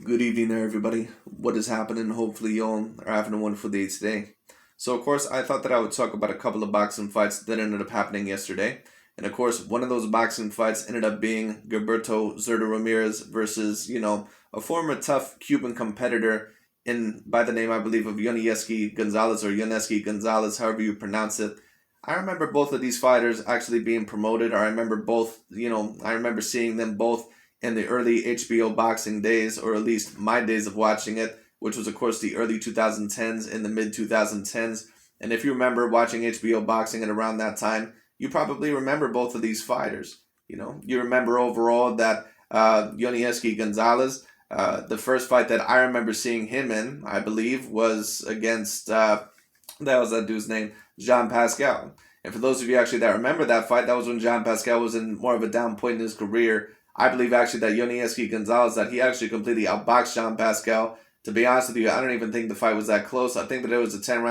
Good evening there, everybody. What is happening? Hopefully, y'all are having a wonderful day today. So, of course, I thought that I would talk about a couple of boxing fights that ended up happening yesterday. And, of course, one of those boxing fights ended up being Gilberto Zurdo Ramirez versus, a former tough Cuban competitor by the name, I believe, of Yonieski Gonzalez or Yoneski Gonzalez, however you pronounce it. I remember both of these fighters actually being promoted, or I remember seeing them both in the early HBO boxing days, or at least my days of watching it, which was, of course, the early 2010s and the mid 2010s. And if you remember watching HBO boxing at around that time, you probably remember both of these fighters. You remember overall that Yonieski Gonzalez, the first fight that I remember seeing him in, I believe, was against, that was that dude's name, Jean Pascal. And for those of you actually that remember that fight, that was when Jean Pascal was in more of a down point in his career. I believe actually that Yonieski Gonzalez, that he actually completely outboxed Jean Pascal. To be honest with you, I don't even think the fight was that close. I think that it was a 10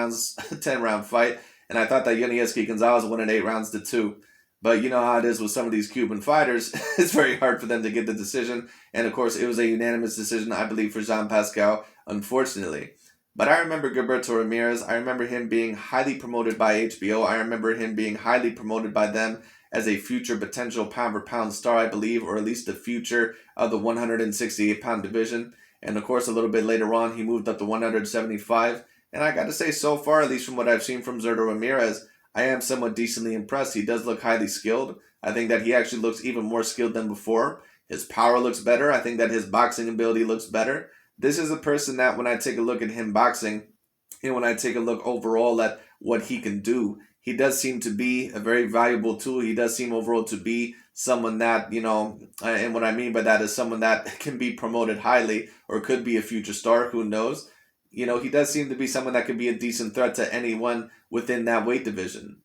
round fight, and I thought that Yonieski Gonzalez won it 8 rounds to 2. But you know how it is with some of these Cuban fighters. It's very hard for them to get the decision. And of course, it was a unanimous decision, I believe, for Jean Pascal, unfortunately. But I remember Gilberto Ramirez. I remember him being highly promoted by HBO. I remember him being highly promoted by them as a future potential pound-for-pound star, I believe, or at least the future of the 168-pound division. And of course, a little bit later on, he moved up to 175. And I got to say, so far, at least from what I've seen from Zurdo Ramirez, I am somewhat decently impressed. He does look highly skilled. I think that he actually looks even more skilled than before. His power looks better. I think that his boxing ability looks better. This is a person that when I take a look at him boxing, and when I take a look overall at what he can do, he does seem to be a very valuable tool. He does seem overall to be someone that, and what I mean by that is someone that can be promoted highly or could be a future star. Who knows? He does seem to be someone that could be a decent threat to anyone within that weight division,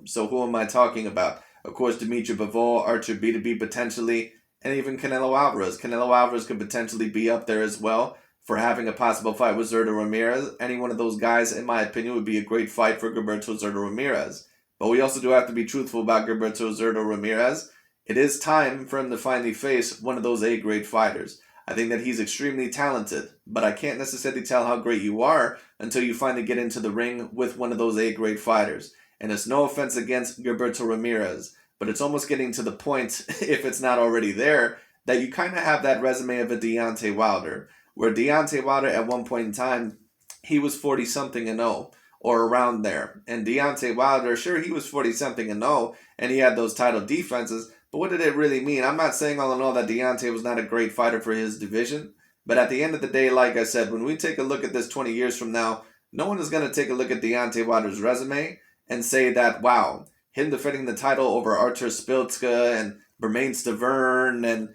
So who am I talking about? Of course, Dimitri Bivol, Archer B2B potentially, and even Canelo Alvarez. Canelo Alvarez could potentially be up there as well for having a possible fight with Zurdo Ramirez. Any one of those guys, in my opinion, would be a great fight for Gilberto Zurdo Ramirez. But we also do have to be truthful about Gilberto Zurdo Ramirez. It is time for him to finally face one of those A-grade fighters. I think that he's extremely talented, but I can't necessarily tell how great you are until you finally get into the ring with one of those A-grade fighters. And it's no offense against Gilberto Ramirez, but it's almost getting to the point, if it's not already there, that you kind of have that resume of a Deontay Wilder, where Deontay Wilder at one point in time, he was 40-something and 0, or around there. And Deontay Wilder, sure, he was 40-something and 0, and he had those title defenses, but what did it really mean? I'm not saying all in all that Deontay was not a great fighter for his division, but at the end of the day, like I said, when we take a look at this 20 years from now, no one is going to take a look at Deontay Wilder's resume and say that, wow, him defending the title over Artur Spiltzka and Bermane Stavern and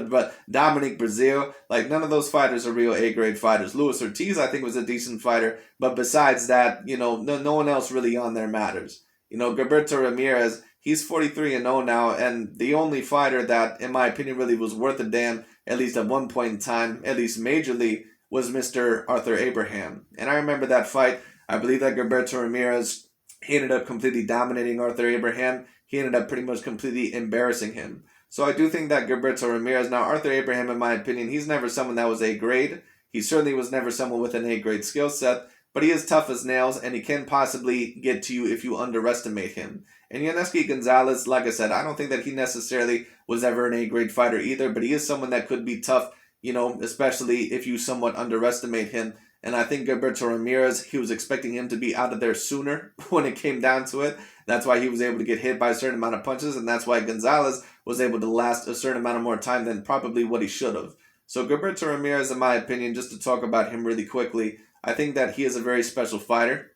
but Dominic Brazil, like none of those fighters are real A-grade fighters. Luis Ortiz, I think, was a decent fighter, but besides that, no one else really on there matters. Gilberto Ramirez, he's 43-0 now, and the only fighter that, in my opinion, really was worth a damn, at least at one point in time, at least majorly, was Mr. Arthur Abraham. And I remember that fight. I believe that Gilberto Ramirez, he ended up completely dominating Arthur Abraham. He ended up pretty much completely embarrassing him. So I do think that Gilberto Ramirez, now Arthur Abraham, in my opinion, he's never someone that was A-grade. He certainly was never someone with an A-grade skill set, but he is tough as nails, and he can possibly get to you if you underestimate him. And Yoneski Gonzalez, like I said, I don't think that he necessarily was ever an A-grade fighter either, but he is someone that could be tough, especially if you somewhat underestimate him. And I think Gilberto Ramirez, he was expecting him to be out of there sooner when it came down to it. That's why he was able to get hit by a certain amount of punches, and that's why Gonzalez was able to last a certain amount of more time than probably what he should have. So Gilberto Ramirez, in my opinion, just to talk about him really quickly, I think that he is a very special fighter.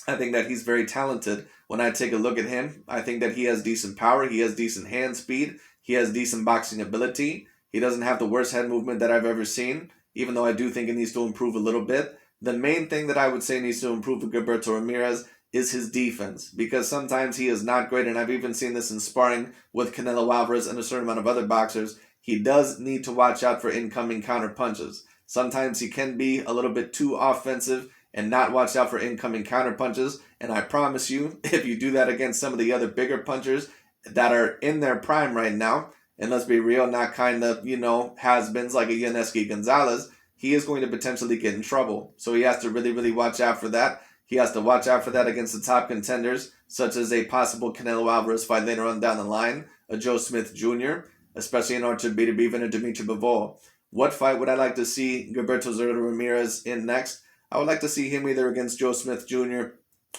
I think that he's very talented. When I take a look at him, I think that he has decent power, he has decent hand speed, he has decent boxing ability. He doesn't have the worst head movement that I've ever seen, even though I do think it needs to improve a little bit. The main thing that I would say needs to improve with Gilberto Ramirez is his defense, because sometimes he is not great, and I've even seen this in sparring with Canelo Alvarez and a certain amount of other boxers. He does need to watch out for incoming counter punches. Sometimes he can be a little bit too offensive and not watch out for incoming counter punches, and I promise you, if you do that against some of the other bigger punchers that are in their prime right now, and let's be real, not kind of, has-beens like a Yaneski Gonzalez, he is going to potentially get in trouble. So he has to really, really watch out for that. He has to watch out for that against the top contenders, such as a possible Canelo Alvarez fight later on down the line, a Joe Smith Jr., especially in order to beat even a Dimitri Bivol. What fight would I like to see Gilberto Zurdo Ramirez in next? I would like to see him either against Joe Smith Jr.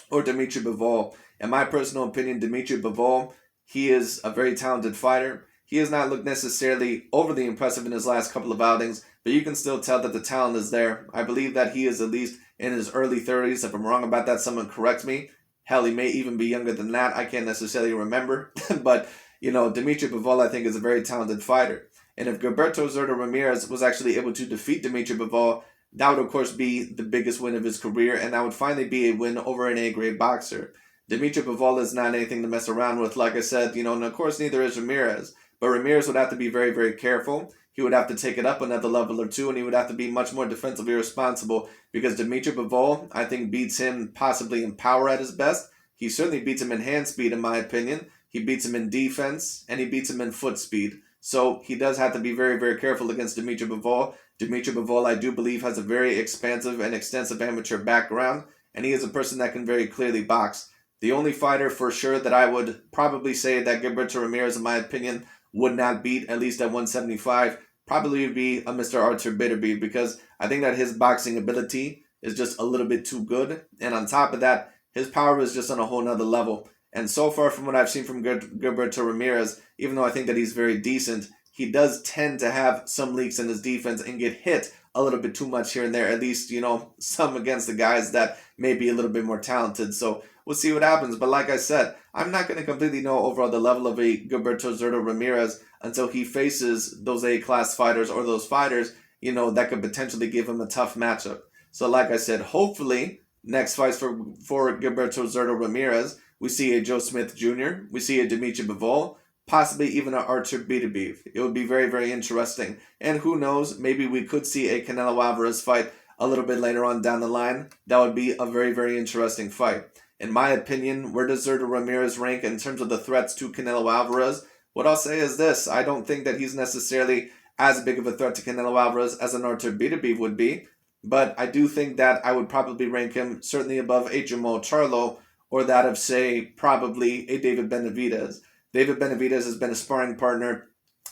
or Dimitri Bivol. In my personal opinion, Dimitri Bivol, he is a very talented fighter. He has not looked necessarily overly impressive in his last couple of outings, but you can still tell that the talent is there. I believe that he is at least in his early 30s. If I'm wrong about that, someone correct me. Hell, he may even be younger than that. I can't necessarily remember. But, Dimitri Bivol, I think, is a very talented fighter. And if Gilberto Zurdo Ramirez was actually able to defeat Dimitri Bivol, that would, of course, be the biggest win of his career, and that would finally be a win over an A-grade boxer. Dimitri Bivol is not anything to mess around with, like I said, and of course, neither is Ramirez. But Ramirez would have to be very, very careful. He would have to take it up another level or two, and he would have to be much more defensively responsible because Dimitri Bivol, I think, beats him possibly in power at his best. He certainly beats him in hand speed, in my opinion. He beats him in defense, and he beats him in foot speed. So he does have to be very, very careful against Dimitri Bivol. Dimitri Bivol, I do believe, has a very expansive and extensive amateur background, and he is a person that can very clearly box. The only fighter for sure that I would probably say that Gilberto Ramirez, in my opinion, would not beat, at least at 175, probably would be a Mr. Artur Beterbiev, because I think that his boxing ability is just a little bit too good. And on top of that, his power is just on a whole nother level. And so far from what I've seen from Gilberto Ramirez, even though I think that he's very decent, he does tend to have some leaks in his defense and get hit a little bit too much here and there, at least, some against the guys that may be a little bit more talented. So we'll see what happens. But like I said, I'm not going to completely know overall the level of a Gilberto Zurdo Ramirez until he faces those A-class fighters or those fighters, that could potentially give him a tough matchup. So like I said, hopefully next fights for Gilberto Zurdo Ramirez, we see a Joe Smith Jr., we see a Dimitri Bivol, possibly even an Artur Beterbiev. It would be very, very interesting. And who knows, maybe we could see a Canelo Alvarez fight a little bit later on down the line. That would be a very, very interesting fight. In my opinion, where does Zurdo Ramirez rank in terms of the threats to Canelo Alvarez? What I'll say is this. I don't think that he's necessarily as big of a threat to Canelo Alvarez as an Artur Beterbiev would be. But I do think that I would probably rank him certainly above a Jamal Charlo or that of, say, probably a David Benavidez. David Benavidez has been a sparring partner,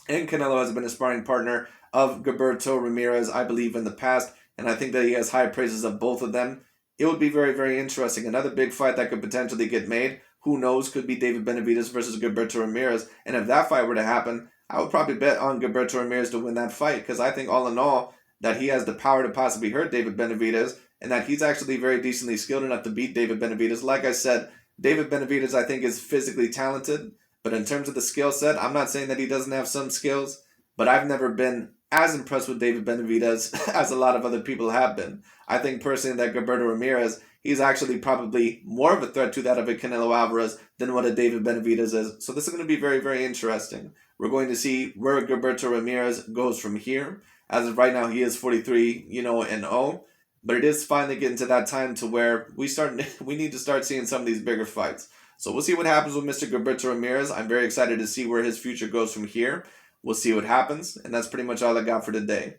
and Canelo has been a sparring partner of Gilberto Ramirez, I believe, in the past, and I think that he has high praises of both of them. It would be very, very interesting. Another big fight that could potentially get made, who knows, could be David Benavidez versus Gilberto Ramirez, and if that fight were to happen, I would probably bet on Gilberto Ramirez to win that fight, because I think all in all, that he has the power to possibly hurt David Benavidez, and that he's actually very decently skilled enough to beat David Benavidez. Like I said, David Benavidez, I think, is physically talented, but in terms of the skill set, I'm not saying that he doesn't have some skills, but I've never been as impressed with David Benavidez as a lot of other people have been. I think personally that Gilberto Ramirez, he's actually probably more of a threat to that of a Canelo Alvarez than what a David Benavidez is. So this is going to be very, very interesting. We're going to see where Gilberto Ramirez goes from here. As of right now, he is 43, and 0. But it is finally getting to that time to where we need to start seeing some of these bigger fights. So we'll see what happens with Mr. Gilberto Ramirez. I'm very excited to see where his future goes from here. We'll see what happens. And that's pretty much all I got for today.